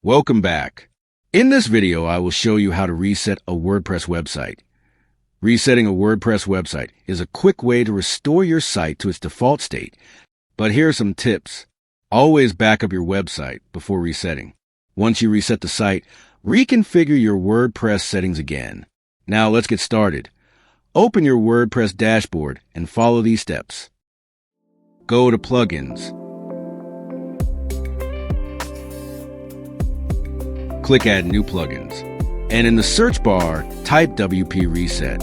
Welcome back. In this video, I will show you how to reset a WordPress website. Resetting a WordPress website is a quick way to restore your site to its default state. But here are some tips. Always back up your website before resetting. Once you reset the site, reconfigure your WordPress settings again. Now let's get started. Open your WordPress dashboard and follow these steps. Go to Plugins. Click Add New Plugins, and in the search bar, type WP Reset.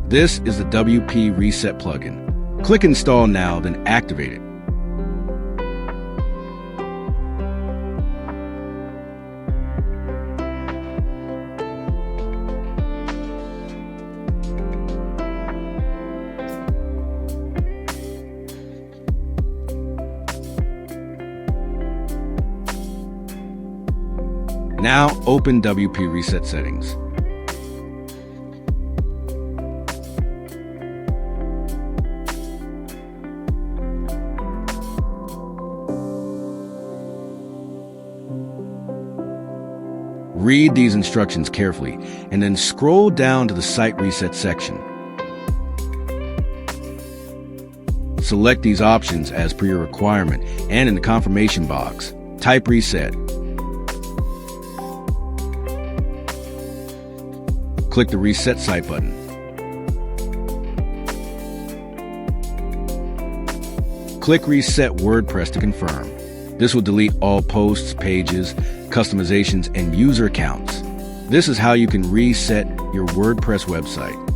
This is the WP Reset plugin. Click Install now, then activate it. Now open WP Reset settings. Read these instructions carefully and then scroll down to the Site Reset section. Select these options as per your requirement, and in the confirmation box, type Reset. Click the Reset Site button. Click Reset WordPress to confirm. This will delete all posts, pages, customizations, and user accounts. This is how you can reset your WordPress website.